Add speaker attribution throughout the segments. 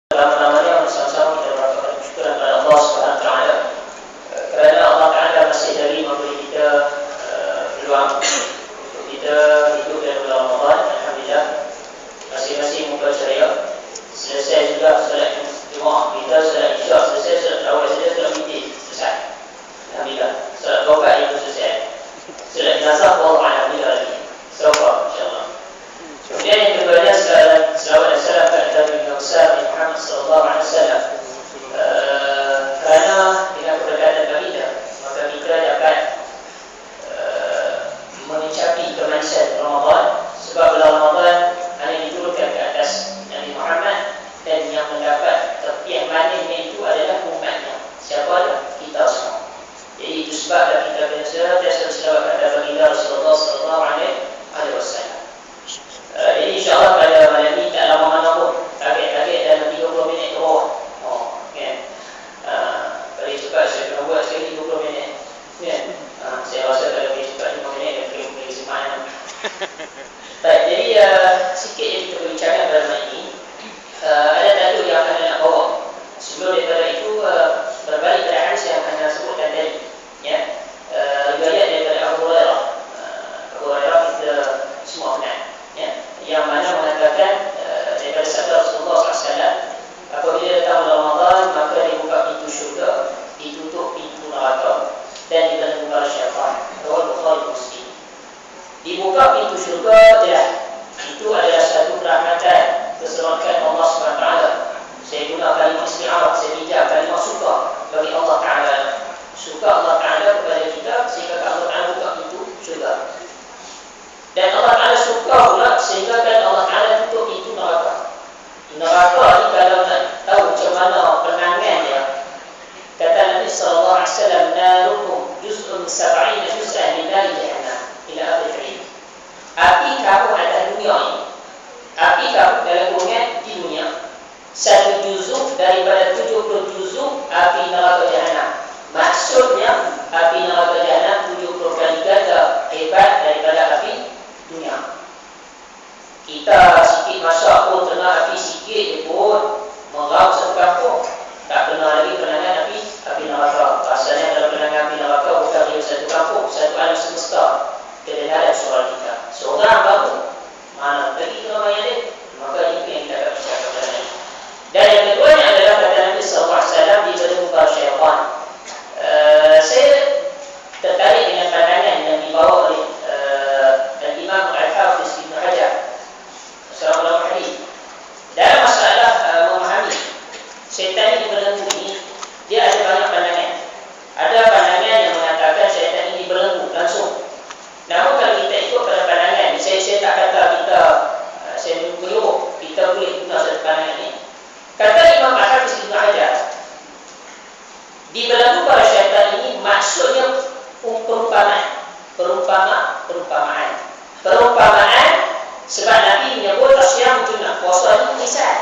Speaker 1: Pertama-tama bersama-sama kita bersyukur kepada Allah Subhanahu Wa Taala kerana Allah Taala masih lagi memberi kita peluang untuk kita hidup dalam bulan Ramadan. Alhamdulillah, masing-masing membaca saya selesai juga solat Jumaat kita, solat Isya selesai, solat Tarawih selesai, solat Witir selesai. Alhamdulillah, solat Taubat itu selesai. Solat Jenazah Allah Alhamdulillah lagi. Semoga insya-Allah. Kemudian yang keduanya selawat dan salam kepada Nabi besar Muhammad sallallahu alaihi wasallam. Kerana dengan keberadaan baginda, maka kita dapat mencapai kemanisan Ramadan, sebab bulan Ramadan hanya diturunkan ke atas Nabi Muhammad, dan yang mendapat tepian manisnya itu adalah umatnya. Siapa ada? Kita semua. Jadi itu sebablah kita biasa selawat kepada baginda Rasulullah sallallahu alaihi wasallam. Jadi insyaAllah pada malam ini tak lama mana pun, target dalam 30 minit ke bawah. Kan? Paling cepat saya kena buat sekali 20 minit. Kan? Saya rasa kalau lebih cepat 5 minit dan pergi semalam. Baik, jadi sikit yang kita bincangkan pada malam ini, ada tajuk yang akan nak bawa. Sebelum daripada itu, berbalik pada hadis yang akan sebutkan tadi. Ya, riwayat daripada Abu Hurairah. Abu Hurairah kita semua kenal. Ya, yang mana mengatakan daripada sabda Rasulullah SAW, apabila datang bulan Ramadan maka dibuka pintu syurga, ditutup pintu neraka, dan dibelenggu para syaitan. Riwayat Bukhari Muslim. Dibuka pintu syurga itu adalah satu kerahmatan keserokan Allah SWT. Saya guna kalimah isti'arah, saya bijak kalimah suka bagi Allah Ta'ala. Suka Allah Ta'ala kepada kita sehingga Allah Ta'ala buka pintu syurga. Dan Allah Ta'ala suka pula sehingga kan Allah Ta'ala tutup pintu neraka. Neraka ni kalau nak tahu macam mana penangan dia, kata Nabi SAW, narukum juz'un sab'ina juz'an min nari jahannam ila akhir hadis. Api kamu ada dunia ini, api kamu dalam kurungan di dunia, satu juzuk daripada 70 juzuk api neraka jahannam. Maksudnya api neraka jahannam 70 kali ganda hebat daripada api dunia. Kita sikit masak pun kena api sikit je pun meraup satu kampung. Tak pernah lagi penangan api neraka. Pasalnya dalam penangan api neraka bukan dia satu kampung, satu alam semesta. Kedengaran suara kita. Seorang baru mana pergi ke rumah dia, maka itu yang kita akan bercakap pada ini. Dan yang keduanya adalah kata Nabi SAW di belenggu para syaitan. Saya tertarik dengan pandangan yang dibawa oleh Imam Al-Hafiz Ibn Hajar Assalamualaikum hadis. Dalam masalah memahami syaitan yang dibelenggu ini, dia ada banyak pandangan. Ada pandangan yang mengatakan syaitan ini dibelenggu langsung. Namun kalau kita ikut pada pandangan, saya tak kata kita, saya menyuruh kita boleh guna satu pandangan ini. Kata Imam Al-Hafiz Ibn Hajar, dibelenggu para syaitan ini maksudnya perumpamaan, sebab Nabi menyebut asyam junnah, puasa itu misal.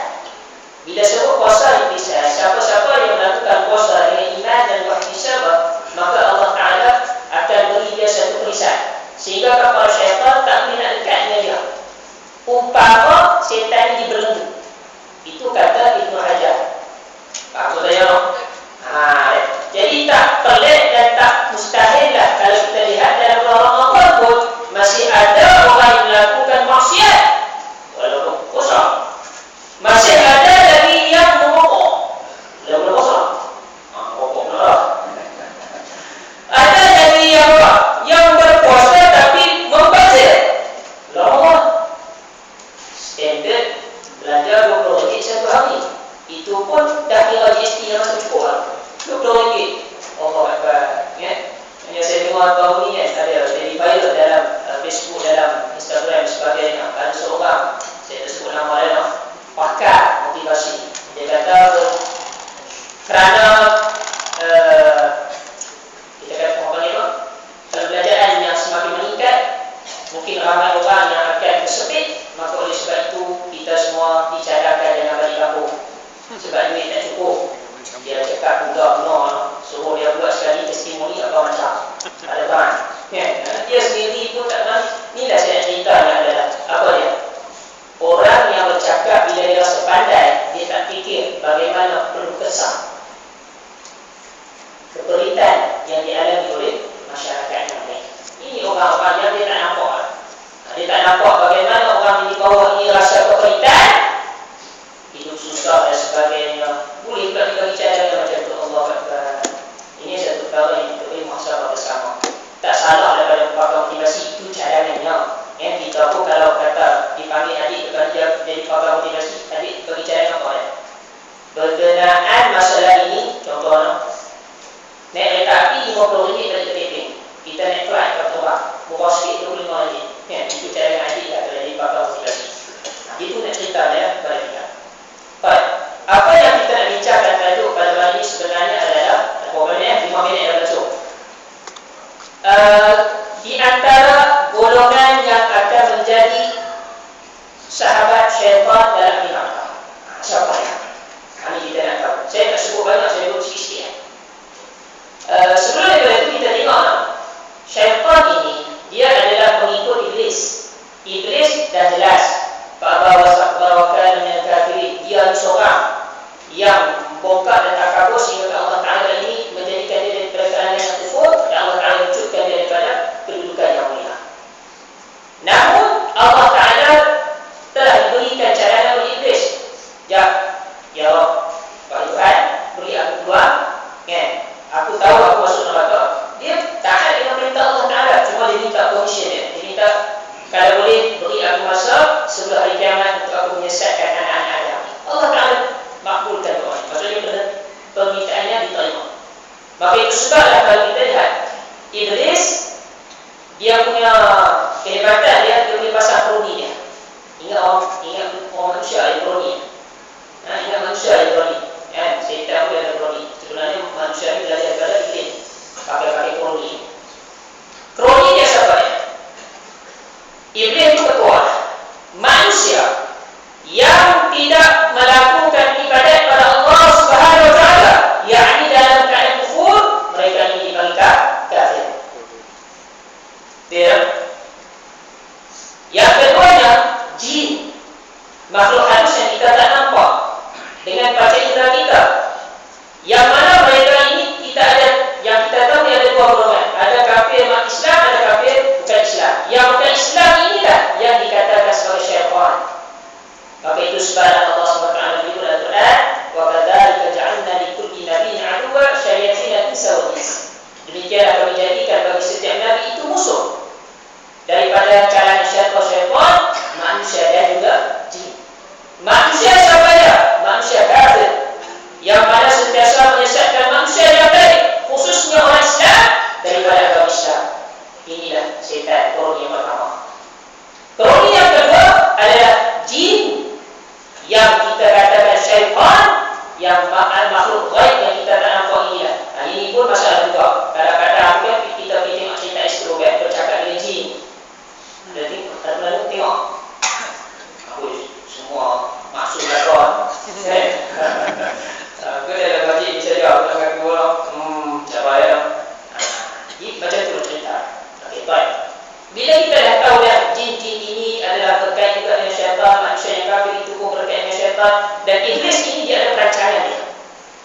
Speaker 1: Bila sebut puasa itu misal, siapa-siapa yang melakukan puasa dengan iman dan wahtisab, maka Allah Ta'ala akan beri dia satu perisai, sehingga para syaitan tak boleh nak dekat dengan dia. Umpama syaitan dibelenggu. Itu kata Ibn Hajar. Maksud saya jadi tak pelik dan tak mustahil lah kalau kita lihat dalam Ramadan pun masih ada orang yang melakukan maksiat walaupun puasa. Masih ada lagi yang merokok walaupun puasa. Merokok benar. Ada lagi yang berpuasa tapi membazir. Ramadan standard belanja 20 ringgit satu hari. Itu pun dah kira GST yang masuk cukup lah. 20 ringgit. Allah Akbar. Ya? Hanya saya dengar baru ni kan, ada jadi viral dalam Facebook, dalam Instagram dan sebagainya. Ada seorang, saya tak sebut nama dia, pakar motivasi. Dia kata kerana kita kata apa ni, perbelanjaan yang semakin meningkat, mungkin ramai orang yang akan tersepit, maka oleh sebab itu kita semua dicadangkan dengan balik kampung. Sebab duit tak cukup. Dia cakap budak-budak suruh dia buat sekali testimoni apa macam. Ada kan? Dia sendiri pun tak tahu. Inilah saya nak cerita yang adalah apa dia? Orang yang bercakap bila dia rasa pandai, dia tak fikir bagaimana penuh kesah keperitan yang dialami oleh masyarakat yang lain. Ini orang-orang yang dia tak nampak. Dia tak nampak bagaimana orang yang di bawah ini rasa keperitan, hidup susah dan sebagainya. Boleh juga kita bicara macam tu. Allah Akbar. Ini satu perkara yang kita boleh muhasabah bersama. Tak salah daripada pakar motivasi, itu cadangannya. Yang kita pun kalau kata dipanggil adik bekerja jadi pakar motivasi, adik berbicara apa ya? Berkenaan masalah ini, contohnya naik kereta api RM50 dari Teping, kita naik flight ke tempat murah sikit RM25. Ya, itu cadangan adik lah kalau jadi pakar motivasi. Itu nak cerita ya kepada kita. Baik, apa yang kita nak bincangkan tajuk pada malam ini sebenarnya adalah pokoknya 5 minit dah langsung. Di antara golongan yang akan menjadi sahabat syaitan dalam neraka. Siapa ya? Ini kita nak tahu. Saya tak sebut banyak, saya sebut sikit-sikit. Sebelum itu kita tengok syaitan ini, dia adalah pengikut iblis. Iblis dah jelas. Fa'aba wastakbara wa kana minal kafirin. Dia seorang yang bongkar dan takabur sehingga Allah Ta'ala ini menjadikan dia daripada kalangan yang kufur, dan Allah Ta'ala wujudkan dia daripada kedudukan yang mulia. Namun Allah Ta'ala telah diberikan cadangan oleh iblis. Ya Allah, Pak Tuhan, beri aku peluang, kan? Aku tahu aku masuk neraka. Dia taat dengan perintah Allah Ta'ala, cuma dia minta permission dia. Dia minta kalau boleh beri aku masa sebelum hari kiamat untuk aku menyesatkan anak-anak Adam. Allah Ta'ala makbulkan doa. Maksudnya permintaannya diterima. Maka itu sebablah kalau kita lihat iblis, dia punya kehebatan dia boleh pasang kroni dia. Ingat orang manusia ada kroni. Ingat manusia ada kroni. Syaitan pun ada kroni. Sebenarnya manusia ini belajar daripada iblis pakai kroni. Kroni dia siapa ya? Iblis itu ketua manusia yang tidak melakukan ibadat pada Allah Subhanahu Wa Taala, yakni dalam keadaan kufur, mereka ini dipanggil kafir. Dia. Yang keduanya jin, makhluk halus yang kita tak nampak dengan panca indera kita. Yang mana mereka ini kita ada, yang kita tahu dia ada dua golongan. Ada kafir mak Islam, ada kafir bukan Islam. Yang bukan Islam inilah yang dikatakan sebagai syaitan. Maka itu sebabnya Allah SWT firman dalam Al-Quran, wa kadzalika ja'alna likulli nabiyyin aduwwan syayatin al-insi wal jin. Demikianlah kami jadikan bagi setiap nabi itu musuh daripada kalangan syaitan, manusia dan juga jin. Manusia siapa dia? Manusia kafir yang mana sentiasa menyesatkan manusia yang baik, khususnya orang Islam daripada agama Islam. Inilah syaitan, kroni yang pertama. Kroni yang kedua adalah jin, yang kita katakan syaitan, yang makhluk gaib yang kita tak nampak inilah. Ini pun masalah juga. Kadang-kadang kita pergi tengok cerita extrovert bercakap dengan jin. Jadi lalu tengok semua maksud lakon. Aku dalam majlis ni saya jawab dengan aku lah. Siapa ya? Macam tu cerita. Okey, baik. Bila kita dah tahu dah jin-jin ini adalah berkait juga dengan syaitan, manusia yang kafir itu pun berkait dengan syaitan, dan iblis ini dia ada perancangan dia.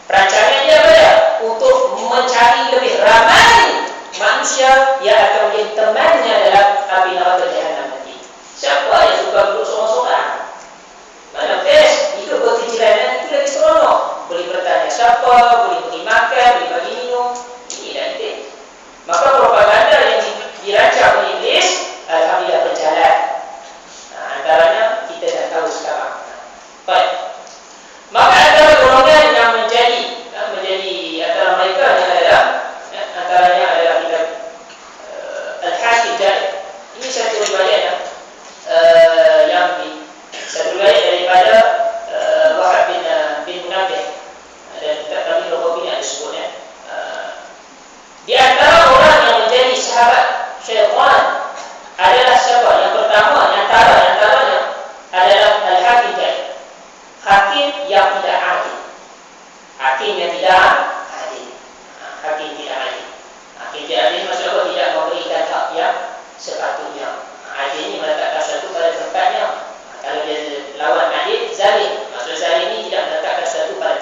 Speaker 1: Perancangan dia apa dia? Untuk mencari lebih ramai manusia yang akan menjadi temannya dalam api neraka jahanam nanti. Siapa yang suka duduk seorang-seorang? Mana best? Ikut berkecilanan itu lagi seronok. Boleh bertanya siapa, boleh beri makan, boleh bagi minum. Ini dah itu. Maka propaganda yang dirancang oleh iblis, alhamdulillah berjalan. Antaranya kita dah tahu sekarang. Baik. Maka antara golongan yang menjadi antara mereka yang adalah antaranya adalah kita Al-Hakim Jaid. Ini satu riwayat yang satu riwayat daripada Wahab bin Munabih, dan kami Robi ada sebutnya. Di antara orang yang menjadi sahabat syaitan adalah siapa? Yang pertama, antaranya adalah Al-Hakim Jaid. Hakim yang tidak adil. Hakim yang tidak adil. Hakim tidak adil. Hakim tidak adil maksud apa? Tidak memberikan hak yang sepatutnya. Adil ini meletakkan sesuatu pada tempatnya. Kalau dia lawan adil, zalim. Maksud zalim ini tidak meletakkan sesuatu pada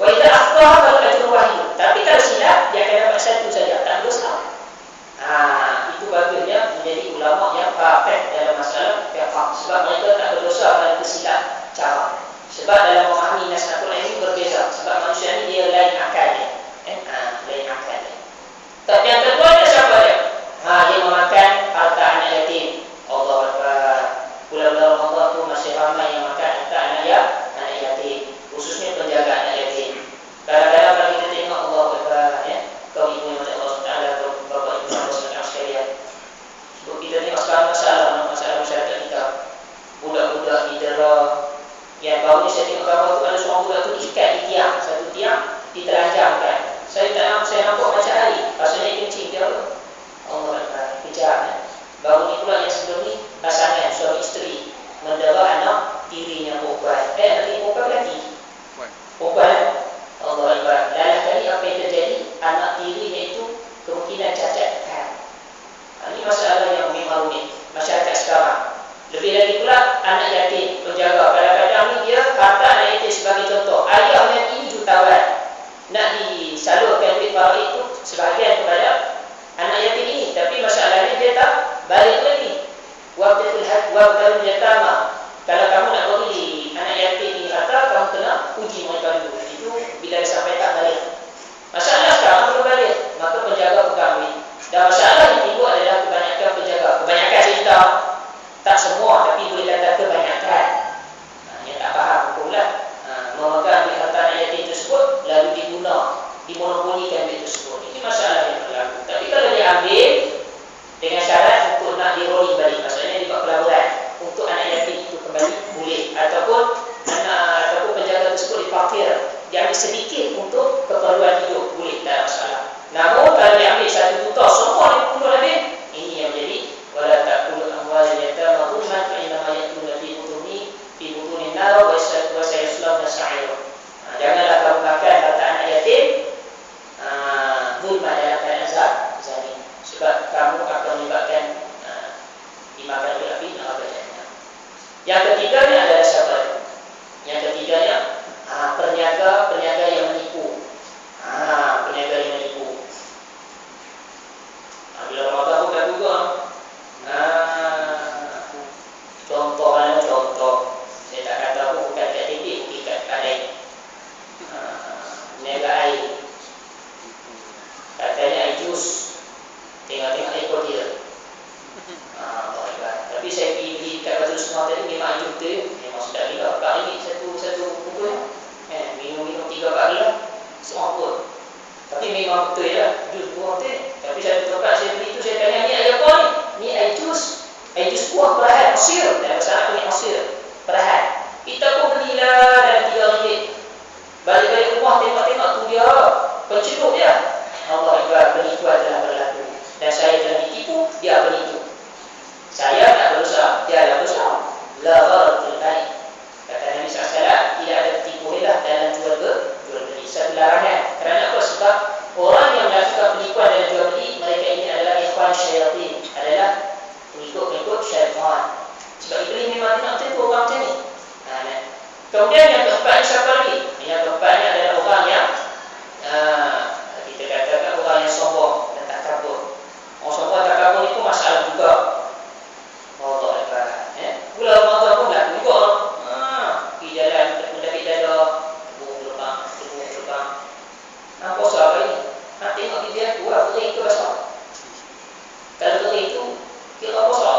Speaker 1: Wa idza akhta'a falahu ajrun wahid. Tapi kalau silap dia akan dapat satu saja, tak dosa. Itu bagusnya menjadi ulama yang faqih dalam masalah fiqh, sebab mereka tak berdosa kalau tersilap cara. Sebab dalam memahami nas Al-Quran ini berbeza. Sebab manusia ni dia lain akal dia. Lain akal dia. Tapi yang kedua dia siapa dia? Dia memakan harta anak yatim. Allah Akbar. Bulan-bulan Ramadan tu masih ramai yang makan harta anak yatim. Khususnya penjaga anak yatim. Kadang-kadang kalau kita tengok Allah Akbar, kau ibu yang Allah SWT atau bapa ibu yang Allah SWT sekalian. Sebab kita tengok sekarang masalah masyarakat kita. Budak-budak didera. Yang baru ni saya tengok gambar tu ada seorang budak tu ikat di tiang, satu tiang ditelanjangkan. Saya nampak macam air. Rasanya kencing dia apa? Allah Akbar, kejam. Baru ni pula yang sebelum ni pasangan suami isteri mendera anak tirinya perempuan. Nanti perempuan lelaki. Perempuan. Allah Akbar. Dalam kali apa yang terjadi, anak tirinya itu kemungkinan cacat kan. Ini masalah yang memang rumit masyarakat sekarang. Lebih lagi pula anak yatim penjaga. Kadang-kadang ni dia harta anak yatim sebagai contoh. Ayahnya ini jutawan. Nak disalurkan duit faraid itu sebahagian kepada anak yatim ini. Tapi masalahnya dia tak balik lagi. Wabtalul yatama. Kalau kamu nak beri anak yatim ini harta, kamu kena uji mereka dulu. Itu bila sampai tak balik. Masalah sekarang belum balik, maka penjaga pegang duit. Dan masalah yang timbul adalah kebanyakan penjaga. Kebanyakan cerita. Tak semua, tapi boleh kata kebanyakan. Yang tak faham pula memegang duit harta anak yatim tersebut lalu dimonopolikan duit tersebut. Ini masalah yang berlaku. Tapi kalau dia ambil dengan syarat untuk nak di-rolling balik, maksudnya dibuat pelaburan untuk anak yatim itu kembali boleh, ataupun penjaga tersebut difakir, dia ambil sedikit untuk keperluan hidup boleh, tak ada masalah. Namun kalau dia ambil 1 juta semua dia puluh habis, ini yang menjadi wala ta'kulu amwalal yatama zulman fa innama ya'kuluna fi butunin nar wa sayaslawna sa'ira. Janganlah kamu makan harta anak yatim zulman dalam keadaan zalim, sebab kamu akan menyebabkan dimakan oleh api neraka jahanam. Yang ketiganya adalah siapa? Yang ketiganya peniaga yang menipu. Peniaga yang menipu. Bila Ramadan pun dah juga. Contoh. Saya tak kata apa, bukan kat titik, bukan kat kadai. Peniaga air. Katanya air jus. Tengok ekor dia. Tapi saya pergi beli kat Batu Semua tadi, memang air jus dia. Memang sudah gila. Kak ini satu bungkus. Minum 3-4 gelas. Semua pun. Tapi memang betul lah, jus buah teh. Tapi satu tempat saya beli tu, saya tanya, ni air apa ni? Ni air jus buah perahan, asir. Dan bahasa Arab ni asir, perahan. Kita pun belilah dalam RM3. Balik-balik rumah tengok tu dia pencelup dia. Allah Akbar, penipuan telah berlaku. Dan saya telah ditipu, dia penipu. Saya tak berdosa, dia ada dosa. La gharatul baik. Kata Nabi SAW, tidak ada tipu helah dalam jual beli. Satu larangan. Kerana apa? Sebab orang yang melakukan penipuan dalam jual beli, mereka ini adalah ikhwan syaitan, adalah pengikut syaitan. Sebab iblis memang nak tipu orang macam ni. Kemudian yang keempat ni siapa lagi? Yang keempatnya adalah orang yang kita katakan orang yang sombong dan takabur. Orang sombong dan takabur itu masalah juga. Allah Akbar. Bulan Ramadan pun dah juga. Pergi jalan mendapik dada, tebung gelepang. Puasa apa ini? Tengok dia aku kering ke basah. Kalau kering itu kira puasa.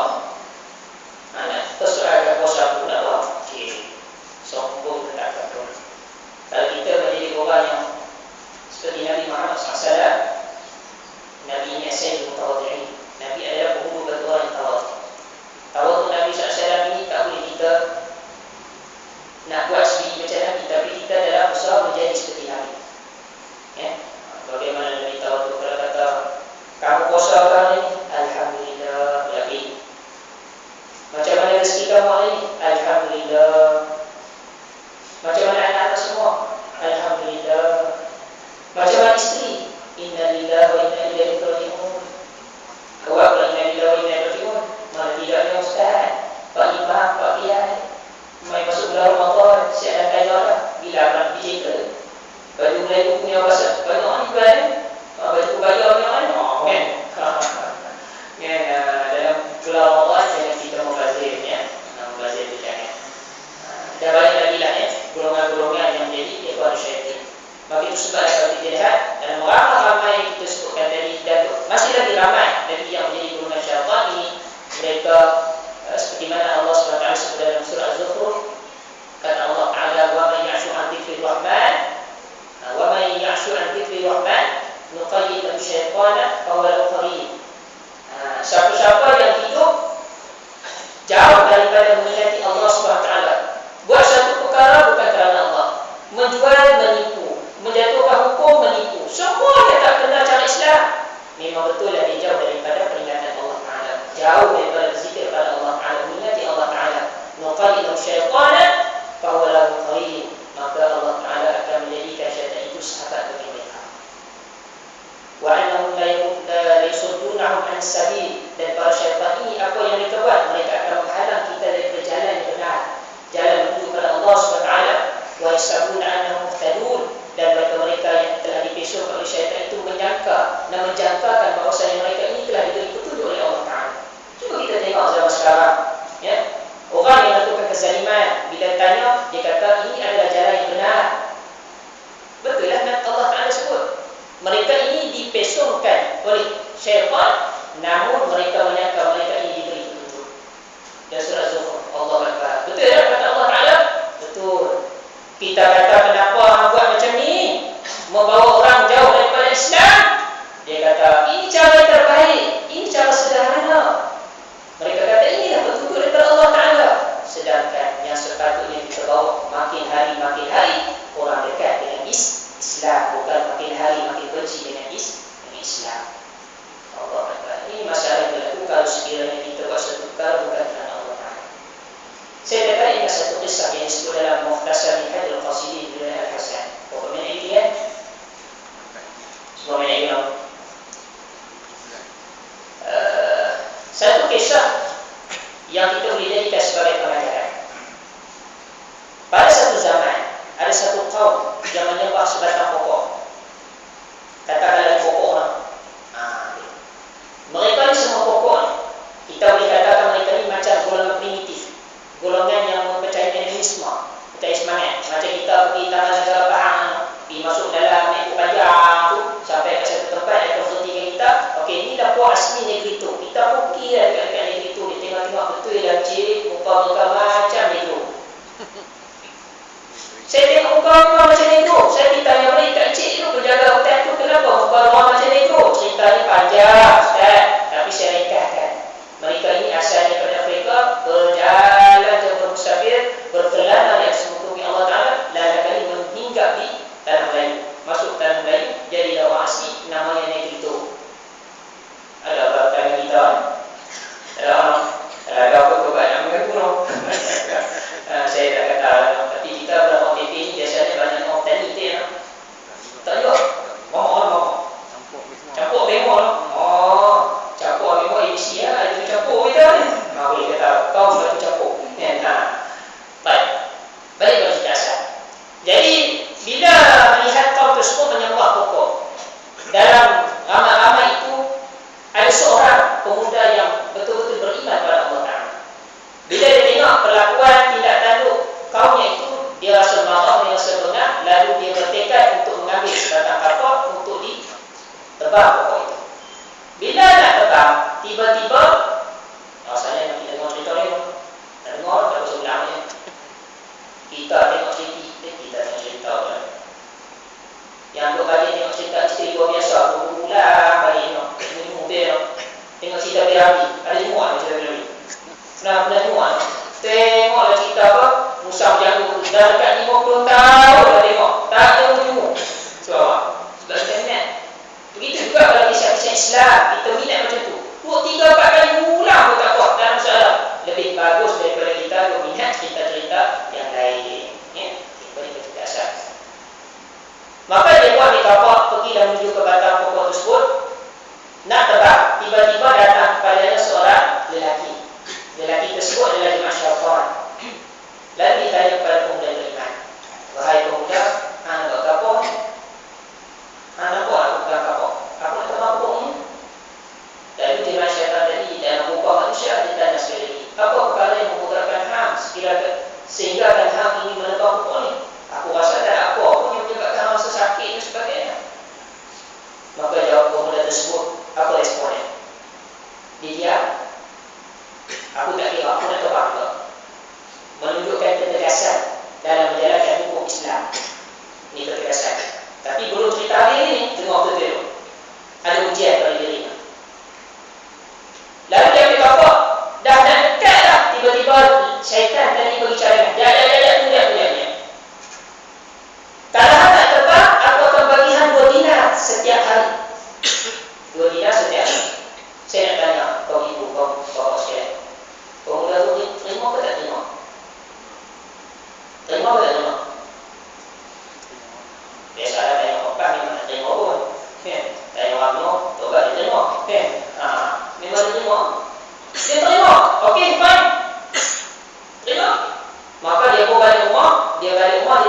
Speaker 1: Terserah puasa pun tak apa. Sombong dan takabur. Kalau kita menjadi orang yang seperti Nabi Muhammad SAW, Nabi ini Sayyidul Mutawadhi'in. Nabi adalah penghulu bagi orang yang tawadhu. Tawadhu Nabi SAW ini tak boleh kita nak buat sendiri macam Nabi, tapi kita dalam usaha menjadi seperti Nabi. Bagaimana Nabi tawadhu? Kalau kata kamu puasa hari ini, alhamdulillah, Nabi. Macam mana rezeki kamu hari ini? Alhamdulillah. Macam mana anak-anak semua? Alhamdulillah. Macam mana isteri? Innalillahi wa inna ilaihi raji'un. Awak pula innalillahi wa inna ilaihi raji'un. Mana tidaknya ustaz, Pak Imam, Pak Kiai, mai masuk bulan Ramadan, siap dah kaya dah. Bila nak pergi ke? Melayu punya bahasa banyak orang jual ni. Baju kebaya punya orang kan. Dalam bulan Ramadan jangan kita membazir ya. Membazir itu jangan. Dan banyak lagi lah ya golongan-golongan yang menjadi ikhwan syaitan. Maka itu sebab kalau kita lihat dalam ramai kita sebutkan tadi dan masih lagi ramai lagi yang menjadi golongan syaitan ini. Mereka seperti mana Allah SWT sebut dalam surah Az-Zukhruf, kata Allah Ta'ala, wa man ya'shu 'an dzikrir rahman wa man ya'shu 'an dzikrir rahman nuqayyid lahu syaitana fa huwa lahu qarin. Siapa-siapa yang hidup jauh daripada mengingati Allah SWT, buat satu perkara bukan kerana Allah, menjual, menipu, menjatuhkan hukum, menipu, semua yang tak kenal cara Islam, memang betul lah dia jauh daripada peringatan Allah Ta'ala, jauh daripada berzikir kepada Allah Ta'ala, mengingati Allah Ta'ala. Nuqayyid lahu syaitana fa huwa lahu qarin, maka Allah Ta'ala akan menjadikan syaitan itu sahabat bagi mereka. Wa annahum la yasuddunahum an sabil, dan para syaitan ini apa yang mereka buat, mereka akan menghalang kita daripada jalan yang benar, jalan menuju kepada Allah SWT. Wa yasabuna annahum muhtadun, dan mereka yang telah dipesong oleh syaitan itu menyangka dan menjangkakan bahawasanya mereka ini telah diberi petunjuk oleh Allah Ta'ala. Cuba kita tengok zaman sekarang ya, orang yang melakukan kezaliman, bila tanya dia kata ini adalah jalan yang benar. Betul lah Allah Ta'ala sebut mereka ini dipesongkan oleh syaitan, namun mereka menyangka mereka ini diberi petunjuk. Dan surah Zukhruf, Allah Akbar. Betul tak kata Allah Ta'ala? Betul. Kita kata kenapa hang buat macam ni, membawa orang jauh daripada Islam? Dia kata ini cara yang terbaik, ini cara sederhana. Mereka kata inilah petunjuk daripada Allah Ta'ala. Sedangkan yang sepatutnya kita bawa makin hari orang dekat dengan Islam, bukan makin hari makin benci dengan Islam. Allah Akbar. Ini masalah yang berlaku kalau sekiranya kita buat satu perkara bukan kerana Allah Ta'ala. Saya tertarik dengan satu kisah yang disebut dalam Mukhtasar Minhajul Qasidin oleh Al-Hasan. Pokoknya ini kan semua banyak guna. Satu kisah yang kita boleh jadikan sebagai pelajaran. Pada satu zaman ada satu kaum yang menyembah sebatang pokok. Katakanlah pokok orang. Mereka ni semua pokok ni, kita boleh katakan mereka ni macam golongan primitif, golongan yang mempercayai animisme, percaya semangat. Macam kita pergi Taman Negara Pahang, pergi masuk dalam ekor panjang tu, sampai ke satu tempat yang berhentikan kita. Okey, ni dah puak asli negeri tu. Kita pun pergi lah dekat negeri tu, dia tengok-tengok betul lah cik, muka mereka macam negeri. Saya tengok muka memang macam negeri. Saya ditanya mereka, cik tu penjaga hutan tu kenapa muka orang macam negeri? Cerita ni panjang Ustaz, tapi saya ringkaskan. Mereka ini asalnya daripada Afrika, berjalan jauh bermusafir, berkelana di atas muka bumi Allah Ta'ala, lalu kali menghingga di tanah Melayu, masuk tanah Melayu, jadi orang asli namanya negeri itu. Ada apa tangan kita? Ada apa kebat yang mengaku? Saya tak kata, tapi kita berapa OTP ni biasanya banyak orang petani tu ya. Tak juga? Mau campur bemo lah. Campur bemo ABC lah. Itu campur kita ni. Boleh kata kau batu campur. Baik. Balik kepada cerita asal. Jadi bila melihat kaum tersebut menyembah pokok, dalam ramai-ramai itu ada seorang pemuda yang betul-betul beriman kepada Allah Ta'ala. Bila dia tengok perlakuan tindak tanduk kaumnya itu, dia rasa marah, dia rasa benar, lalu dia bertekad untuk mengambil sebatang kapak untuk ditebang pokok itu. Bila nak tebang, tiba-tiba rasanya nak kita dengar cerita ni, nak dengar tak usah ulang ni. Kita tengok cerita kan. Yang duk balik tengok cerita luar biasa, berulang balik tengok cerita Birabi, ada muat cerita Birabi. Pernah muat. Tengoklah cerita apa? Musa berjanggut dah dekat 50 tahun dah tengok. Tak ada ujung. Sebab kita minat. Begitu juga kalau kisah-kisah Islam, kita minat macam tu. 2, 3, 4 kali ulang pun tak kuat, tak ada masalah. Lebih bagus daripada kita minat cerita-cerita yang lain. Ya, kita cerita asal. Maka dia buat di kapak, pergi dan menuju ke batang pokok tersebut. Nak tebak, tiba-tiba datang kepadanya seorang lelaki. Lelaki tersebut adalah jemaah syaitan. Lalu ditanya kepada pemuda beriman, wahai pemuda, hang buat apa? kesan. Tapi belum cerita hari ini, dengar betul-betul. Ada ujian pada dirinya. Lalu dia berkata, dah nak dekat dah. Tiba-tiba syaitan tadi bagi cadangan. Tunda. Kalau hang nak terbang, aku akan bagi hang 2 dinar setiap hari. 2 dinar setiap hari. Saya nak tanya, kau ibu, kau bapak sekalian. Kau mula tu terima ke tak terima? Terima ke tak terima? Biasalah tanya opah memang tak terima pun. Tanya abang, coba dia terima. Memang dia terima. Dia terima. Okey, fine. Terima. Maka dia pun balik rumah, dia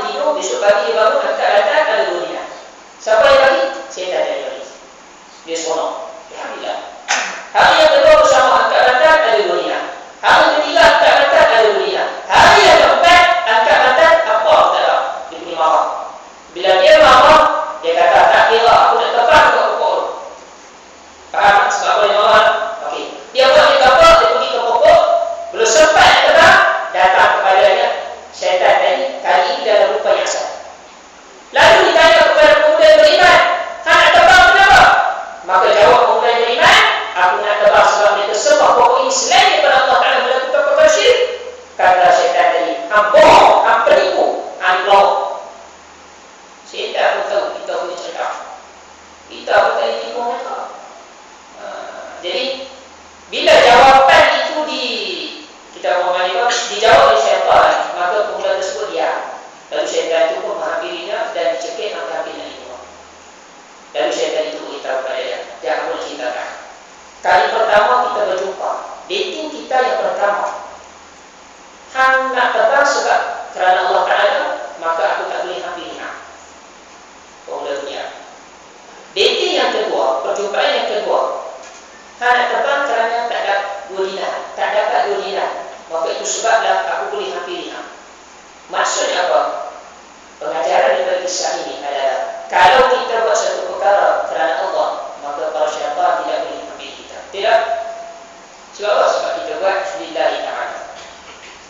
Speaker 1: tidur, besok pagi dia bangun, angkat lantai, ada 2 dinar. Siapa yang bagi? Syaitan yang bagi. Dia seronok. Alhamdulillah. Hari yang kedua bersama angkat lantai, ada 2 dinar. Hari ketiga angkat lantai, ada 2 dinar. Hari yang keempat angkat lantai, apa? Tak ada. Dia punya marah. Bila dia marah, dia kata, tak kira, aku nak terbang ke pokok. Faham? Sebab apa dia marah? Okey. Dia buat dia kapal, dia pergi ke pokok, belum sempat terbang, datang kepadanya syaitan tadi, kali ini dalam rupa yang asal. Lalu ditanya kepada pemuda yang beriman, hang nak terbang kenapa? Maka jawab pemuda yang beriman, aku nak terbang sebab dia tersembah pokok ini selain daripada Allah Ta'ala melakukan perkara syirik. Kata syaitan tadi, hang bohong, hang penipu, hang pelawak. Syaitan pun tahu kita punya cerita. Kita pun tak ditipu mereka. Jadi bila jawapan itu kita dijawab oleh syaitan, maka pemuda tersebut diam. Lalu syaitan itu pun menghampirinya dan dicekik hampir-hampirnya itu. Lalu syaitan itu beritahu kepada dia, jangan boleh ceritakan. Kali pertama kita berjumpa, dating kita yang pertama, hang nak terbang sebab kerana Allah Ta'ala, maka aku tak boleh hampiri hang. Pemuda itu diam. Dating yang kedua, perjumpaan yang kedua, hang nak terbang kerana tak dapat 2 dinar, tak dapat 2 dinar. Maka itu sebablah aku boleh hampiri hang. Maksudnya apa? Pengajaran daripada kisah ini adalah kalau kita buat satu perkara kerana Allah, maka para syaitan tidak boleh hampiri kita. Tidak? Sebab apa? Sebab kita buat lillahi ta'ala.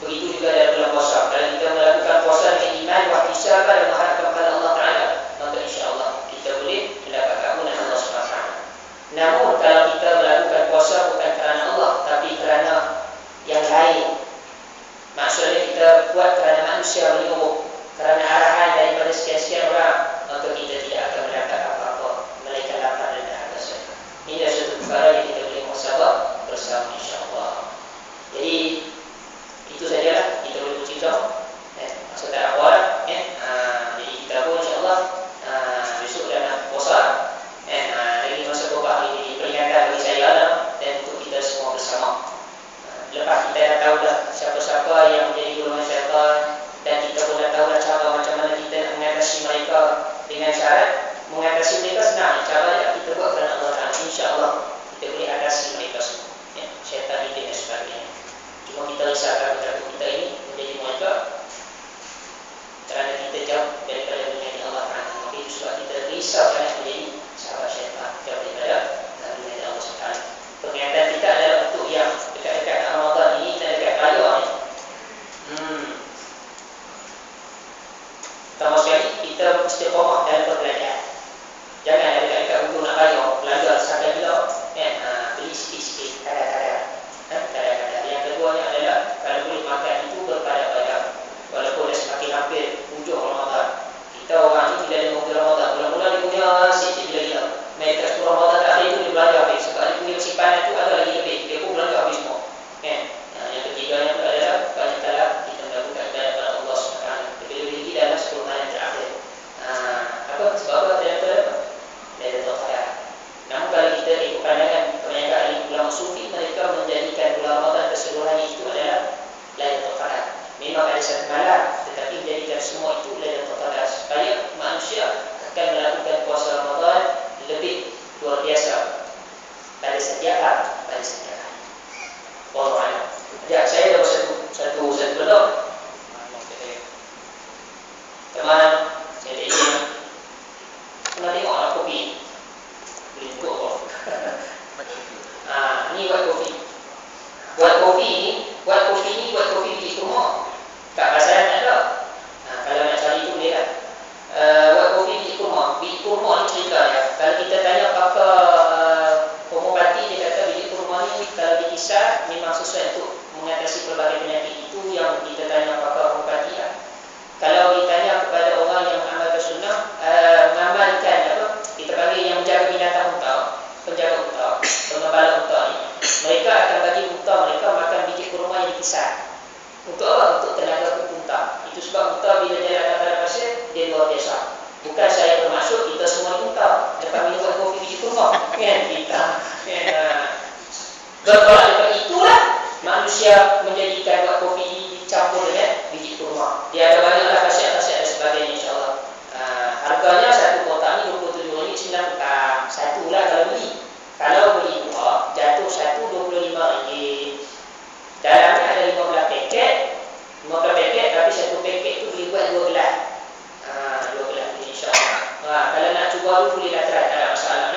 Speaker 1: Begitu juga dalam bulan puasa. Kalau kita melakukan puasa dengan iman, wahtisabah dan mengharapkan kepada Allah Ta'ala, maka insya-Allah kita boleh mendapat keampunan Allah SWT. Namun kalau kita melakukan puasa bukan kerana Allah, tapi kerana yang lain, maksudnya kita buat kerana manusia menyuruh, kerana arahan daripada sekian-sekian orang, maka kita tidak akan mendapat apa-apa, melainkan lapar dan dahaga saja. Ini adalah satu perkara yang kita boleh muhasabah bersama insya-Allah. Jadi itu sajalah kita boleh bercerita. Masa tak awal, jadi kita pun insya-Allah besok dah nak puasa. Lagi masa beberapa hari ini peringatan bagi saya dan untuk kita semua bersama. Lepas kita dah tahu dah siapa-siapa yang menjadi golongan syaitan, dan kita pun dah tahu dah cara macam mana kita nak mengatasi mereka. Dengan syarat mengatasi mereka senang. Cara kita buat kerana Allah Ta'ala, insya-Allah kita boleh atasi mereka semua, syaitan ini dan sebagainya. Cuma kita risaukan takut kita ini menjadi mereka kerana kita jauh daripada dunia Allah Ta'ala. Maka itu sebab kita risau kerana menjadi sahabat syaitan, jauh daripada dunia Allah SWT. Pernyataan kita adalah untuk yang dekat-dekat Ramadan ini dan dekat raya ni. Pertama sekali, kita istiqamah dalam berbelajar. Jangan dekat-dekat untuk nak raya, belajar sampai gila, beli sikit-sikit, kadang-kadang. Yang keduanya adalah, kalau boleh makan itu berpada-pada. Walaupun dah semakin hampir hujung Ramadan. Kita orang ni bila dia mungkin Ramadan, mula-mula dia punya sikit bila-bila. Mereka 10 Ramadan tak ada itu dia belajar habis. Sebab dia punya simpanan itu ada lagi lebih. Dia pun belajar habis semua. Yang ketiganya adalah banyak kala kita melakukan ibadat kepada Allah SWT. Lebih-lebih lagi dalam 10 hari yang terakhir. Apa luar biasa. Bukan saya bermaksud kita semua diputar lepas minum kopi biji kurma, kan? Kita bertolak daripada itulah manusia menjadikan buat kopi dicampur dengan biji kurma. Dia ada banyaklah khasiat-khasiat dan sebagainya, insyaAllah. Harganya satu kotak ni RM27.9, satu lah kalau beli. Kalau beli dua, jatuh satu RM25. Dalamnya ada 15 paket, 15 paket, tapi satu paket tu boleh buat 2 gelas. 2 gelas ni, insyaAllah. Kalau nak cuba tu bolehlah try, tak ada masalah.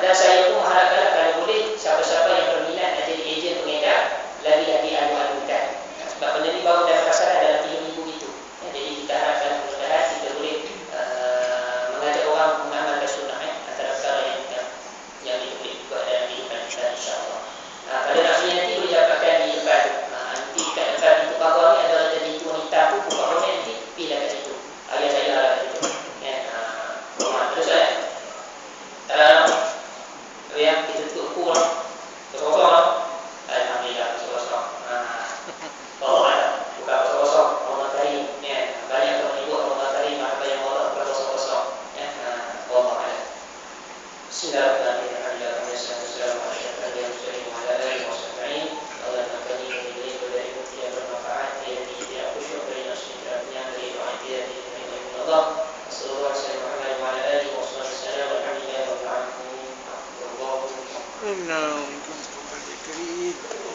Speaker 1: Dan saya pun mengharapkanlah kalau boleh siapa-siapa yang berminat nak jadi ejen pengedar, lagi-lagi adu-adukan. Sebab benda ni baru dalam pasaran dalam 3 minggu itu. Jadi kita harapkan mudah-mudahan kita boleh mengajak orang mengamalkan sunnah, antara perkara yang kita boleh buat dalam kehidupan kita, insyaAllah. Kalau nak beli nanti boleh dapatkan di depan tu. Nanti kat depan pintu pagar ni ada jadi tu wanita tu buka rumah, nanti pilih kat situ. Ayah saya lah kat situ. Terus ya, kita tutup buku lah. Kosong-kosong lah. Alhamdulillah, kosong-kosong. Bukan kosong-kosong. Allah Karim. Banyak orang menyebut Allah Karim, apa yang Allah bukan kosong-kosong. Allah Alam. Bismillahirrahmanirrahim.
Speaker 2: Nah, untuk kembali ke